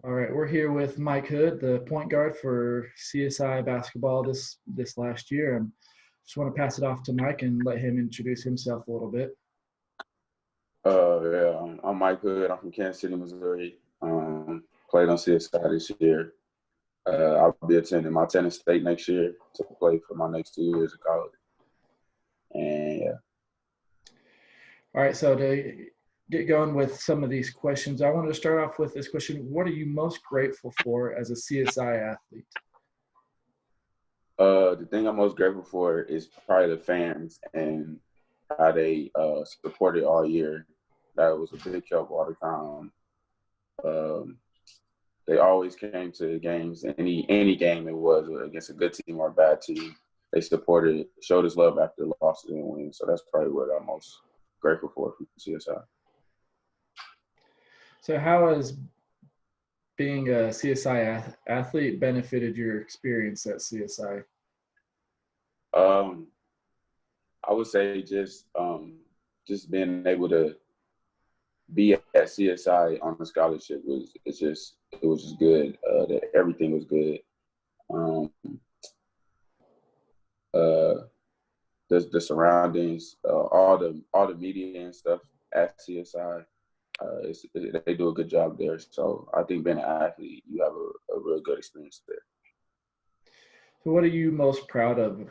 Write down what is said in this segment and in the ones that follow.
All right, we're here with Mike Hood, the point guard for CSI basketball this last year. And just want to pass it off to Mike and let him introduce himself a little bit. I'm Mike Hood. I'm from Kansas City, Missouri. Played on CSI this year. I'll be attending Montana State next year to play for my next 2 years of college. And yeah. All right, so to get going with some of these questions, I wanted to start off with this question. What are you most grateful for as a CSI athlete? The thing I'm most grateful for is probably the fans and how they supported all year. That was a big help all the time. They always came to games, any game it was against a good team or a bad team. They supported, showed us love after losses and wins. So that's probably what I'm most grateful for from CSI. So how has being a CSI athlete benefited your experience at CSI? I would say just being able to be at CSI on a scholarship was just good. That everything was good. The surroundings, all the media and stuff at CSI, they do a good job there. So I think being an athlete, you have a real good experience there. So what are you most proud of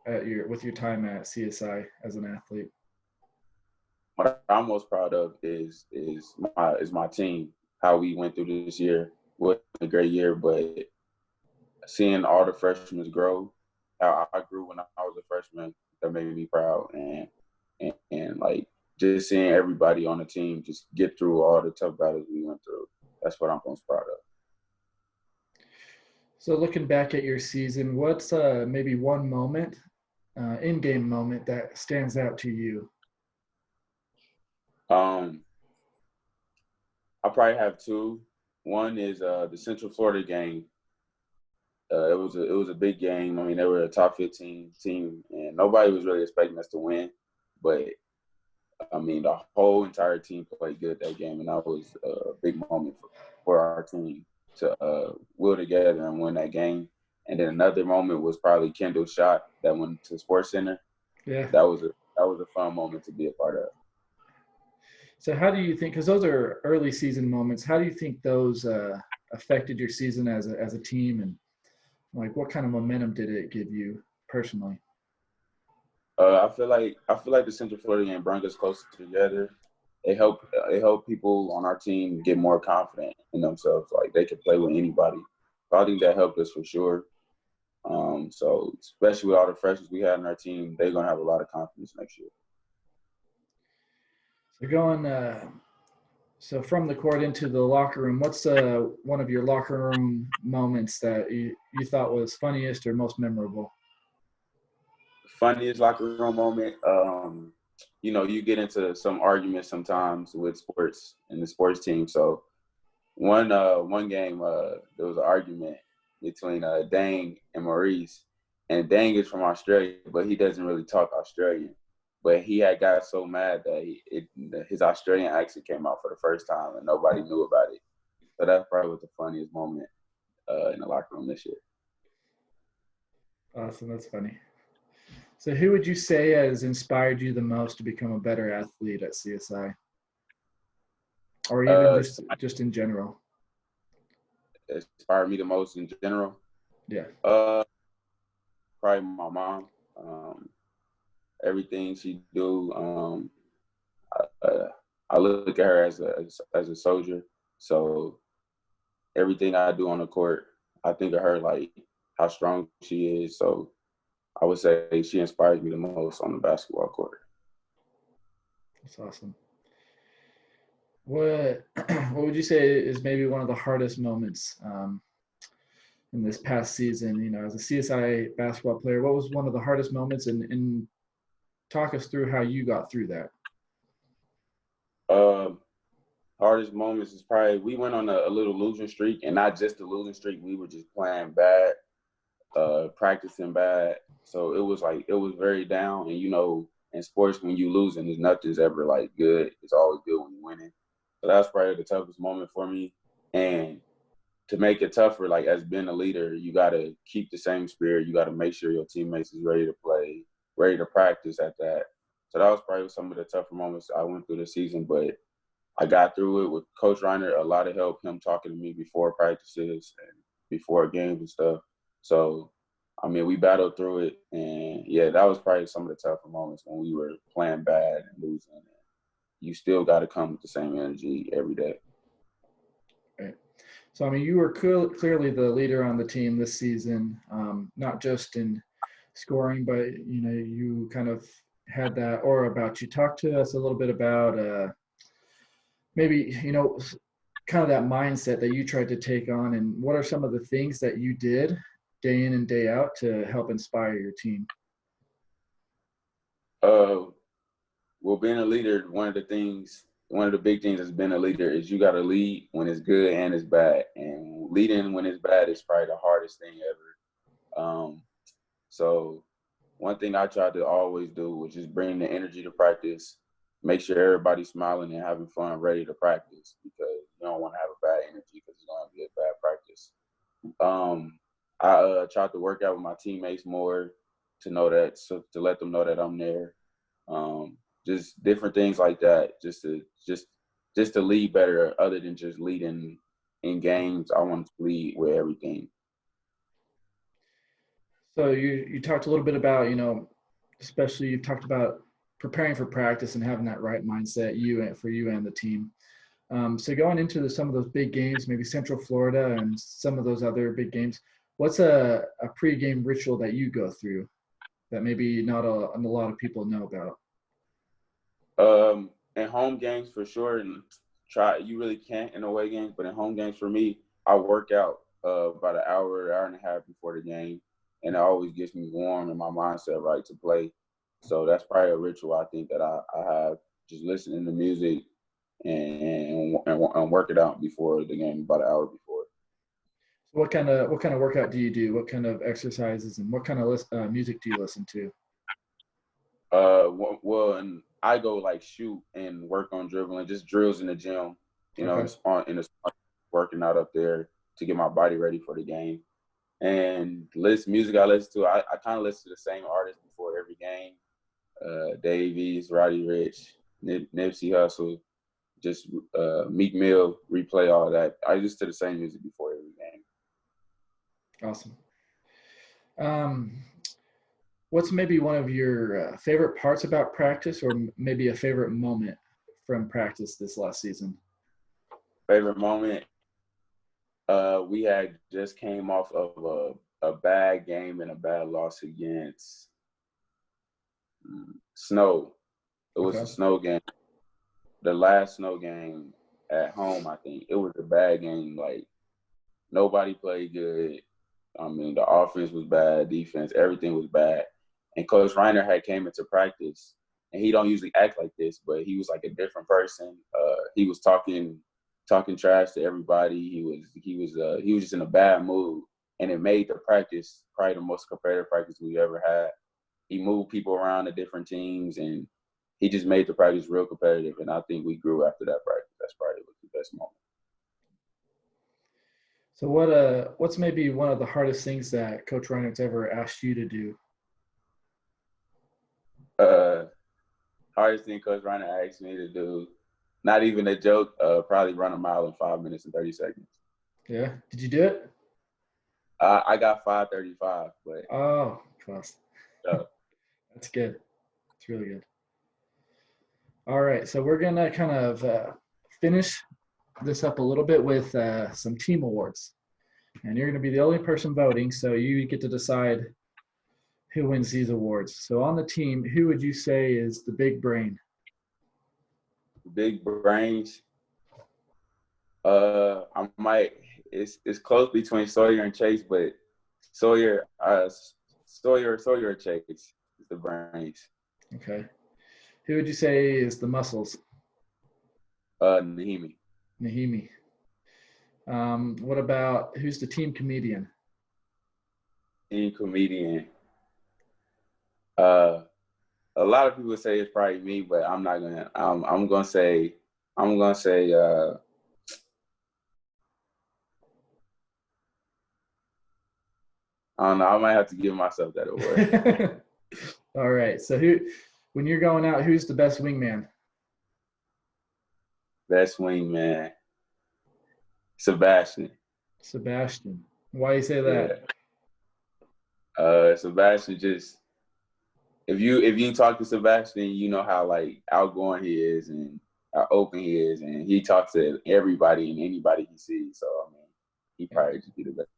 with your time at CSI as an athlete? What I'm most proud of is my team, how we went through this year. What a great year, but seeing all the freshmen grow, how I grew when I was a freshman, that made me proud, and like just seeing everybody on the team just get through all the tough battles we went through. That's what I'm most proud of. So looking back at your season, what's maybe one moment, in-game moment that stands out to you? I probably have two. One is the Central Florida game. It was a big game. I mean, they were a top 15 team, and nobody was really expecting us to win. But I mean, the whole entire team played good that game, and that was a big moment for our team to will together and win that game. And then another moment was probably Kendall's shot that went to Sports Center. Yeah, that was a fun moment to be a part of. So how do you think, because those are early season moments, how do you think those affected your season as a team, and like what kind of momentum did it give you personally? I feel like the Central Florida game brought us closer together. It helped people on our team get more confident in themselves, like they could play with anybody. So I think that helped us for sure. So especially with all the freshmen we had on our team, they're gonna have a lot of confidence next year. So so from the court into the locker room, what's one of your locker room moments that you thought was funniest or most memorable? Funniest locker room moment, you get into some arguments sometimes with sports and the sports team. So one game, there was an argument between Dang and Maurice, and Dang is from Australia, but he doesn't really talk Australian. But he had got so mad that his Australian accent came out for the first time, and nobody knew about it. So that probably was the funniest moment in the locker room this year. Awesome, that's funny. So who would you say has inspired you the most to become a better athlete at CSI? Or even just in general? Inspired me the most in general? Yeah. Probably my mom. Everything she do, I look at her as a soldier. So everything I do on the court, I think of her, like how strong she is. So I would say she inspires me the most on the basketball court. That's awesome. What would you say is maybe one of the hardest moments in this past season? You know, as a CSI basketball player, what was one of the hardest moments, and talk us through how you got through that? Hardest moments is probably we went on a little losing streak, and not just a losing streak. We were just playing bad, practicing bad. So it was very down. And in sports, when you losing, nothing's ever like good. It's always good when you're winning. So that's probably the toughest moment for me. And to make it tougher, like as being a leader, you got to keep the same spirit. You got to make sure your teammates is ready to play, ready to practice at that. So that was probably some of the tougher moments I went through the season, but I got through it with Coach Reiner. A lot of help, him talking to me before practices and before games and stuff. So, I mean, we battled through it, and yeah, that was probably some of the tougher moments when we were playing bad and losing. You still got to come with the same energy every day. Right. So, I mean, you were clearly the leader on the team this season, not just in scoring, but, you know, you kind of had that aura about you. Talk to us a little bit about maybe, you know, kind of that mindset that you tried to take on, and what are some of the things that you did day in and day out to help inspire your team? Well, being a leader, one of the big things as being a leader is you got to lead when it's good and it's bad. And leading when it's bad is probably the hardest thing ever. So one thing I tried to always do was just bring the energy to practice, make sure everybody's smiling and having fun, ready to practice, because you don't want to have a bad energy because it's going to be a bad practice. I tried to work out with my teammates more to know that, so to let them know that I'm there. Just different things like that, just to lead better, other than just leading in games. I want to lead with everything. So you talked a little bit about, you know, especially you talked about preparing for practice and having that right mindset, for you and the team. So going into some of those big games, maybe Central Florida and some of those other big games, what's a pregame ritual that you go through that maybe not a lot of people know about? In home games for sure, and you really can't in away games, but in home games for me, I work out about an hour and a half before the game, and it always gets me warm and my mindset right to play. So that's probably a ritual I think that I have, just listening to music and work it out before the game, about an hour before. So what kind of workout do you do? What kind of exercises and what kind of music do you listen to? Well, and I go like shoot and work on dribbling, just drills in the gym, you know, Okay. in the working out up there to get my body ready for the game. And music I listen to, I kind of listen to the same artist before every game. Davies, Roddy Ricch, Nipsey Hussle, just Meek Mill, replay all that. I listen to the same music before every game. Awesome. What's maybe one of your favorite parts about practice, or maybe a favorite moment from practice this last season? Favorite moment? We had just came off of a bad game and a bad loss against Snow. It was a Okay. snow game. The last snow game at home, I think. It was a bad game. Like, nobody played good. I mean, the offense was bad, defense, everything was bad. And Coach Reiner had came into practice, and he don't usually act like this, but he was like a different person. He was talking trash to everybody. He was just in a bad mood, and it made the practice probably the most competitive practice we ever had. He moved people around to different teams, and he just made the practice real competitive. And I think we grew after that practice. That's probably the best moment. So what's maybe one of the hardest things that Coach Reiner's ever asked you to do? Hardest thing Coach Reiner asked me to do, not even a joke, probably run a mile in 5 minutes and 30 seconds. Yeah. Did you do it? I got 5:35, but Oh, close. That's good. It's really good. All right. So we're going to kind of finish this up a little bit with some team awards. And you're going to be the only person voting, so you get to decide who wins these awards. So on the team, who would you say is the big brain? Big brains. I might. It's close between Sawyer and Chase, but Sawyer or Chase is the brains. Okay. Who would you say is the muscles? Nahimi. Nahimi. What about who's the team comedian? Team comedian. A lot of people say it's probably me, but I'm not gonna. I'm gonna say. I don't know. I might have to give myself that award. All right. So when you're going out, who's the best wingman? Best wingman, Sebastian. Sebastian. Why do you say that? Sebastian just if you talk to Sebastian, you know how like outgoing he is and how open he is, and he talks to everybody and anybody he sees. So I mean, he probably just be the best.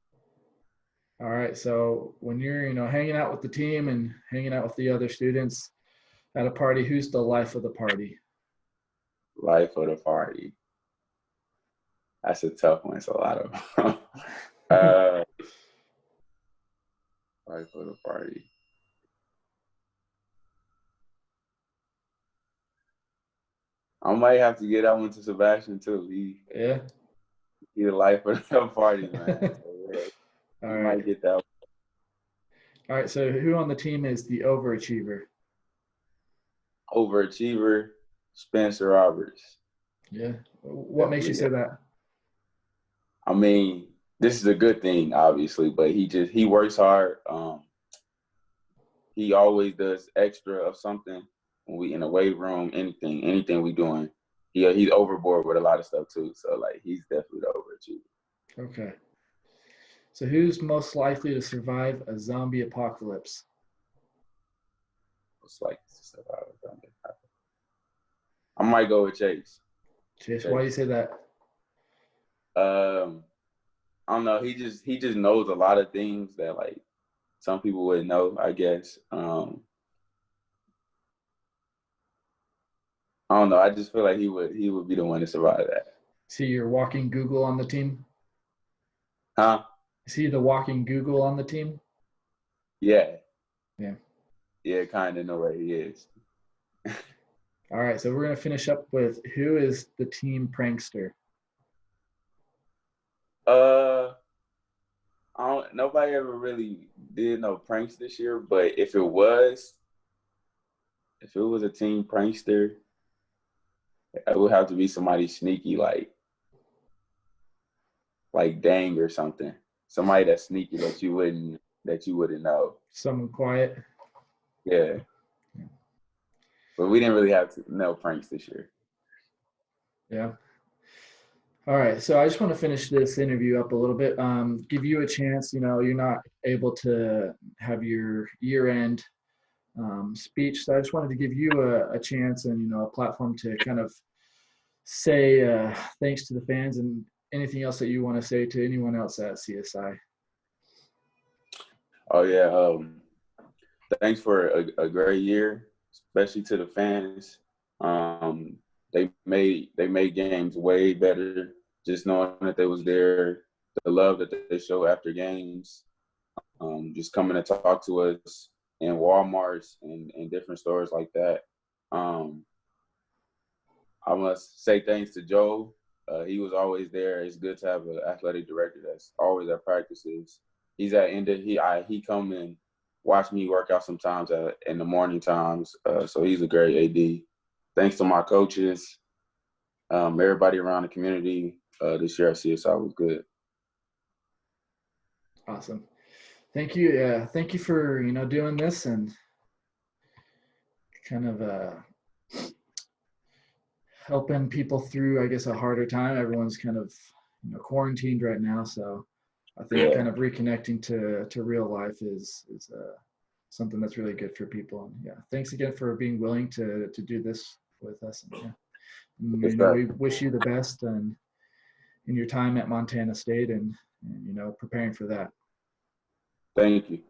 All right. So when you're, hanging out with the team and hanging out with the other students at a party, who's the life of the party? Life of the party. That's a tough one. It's a lot of life of the party. I might have to get that one to Sebastian too. He the life of the party, man. So, yeah, All he right. might get that one. All right. So who on the team is the overachiever? Overachiever, Spencer Roberts. Yeah. What makes you say that? I mean, this is a good thing, obviously, but he works hard. He always does extra of something when we in the weight room, anything we doing. He's overboard with a lot of stuff too. So like he's definitely the overachiever. Okay. So who's most likely to survive a zombie apocalypse? Most likely to survive a zombie apocalypse. I might go with Chase. Chase, why do you say that? I don't know. He just knows a lot of things that like some people wouldn't know, I guess. I don't know. I just feel like he would be the one to survive that. See your walking Google on the team? Huh? Is he the walking Google on the team? Yeah. Yeah. Yeah, kind of know where he is. All right, so we're going to finish up with who is the team prankster? Nobody ever really did no pranks this year, but if it was a team prankster, it would have to be somebody sneaky like Dang or something. Somebody that's sneaky that you wouldn't know. Someone quiet. Yeah. But we didn't really have no pranks this year. Yeah. All right, so I just want to finish this interview up a little bit. Give you a chance. You're not able to have your year-end speech, so I just wanted to give you a chance and a platform to kind of say thanks to the fans and anything else that you want to say to anyone else at CSI. Oh yeah, thanks for a great year, especially to the fans. They made games way better. Just knowing that they was there, the love that they show after games, just coming to talk to us in Walmarts and different stores like that. I must say thanks to Joe. He was always there. It's good to have an athletic director that's always at practices. He's at end of he come and watch me work out sometimes in the morning times. So he's a great AD. Thanks to my coaches, everybody around the community. This year at CSI was good. Awesome. Thank you. Thank you for doing this and kind of helping people through, I guess, a harder time. Everyone's kind of quarantined right now, so I think kind of reconnecting to real life is something that's really good for people. And yeah, thanks again for being willing to do this with us. And, we wish you the best and in your time at Montana State and preparing for that. Thank you.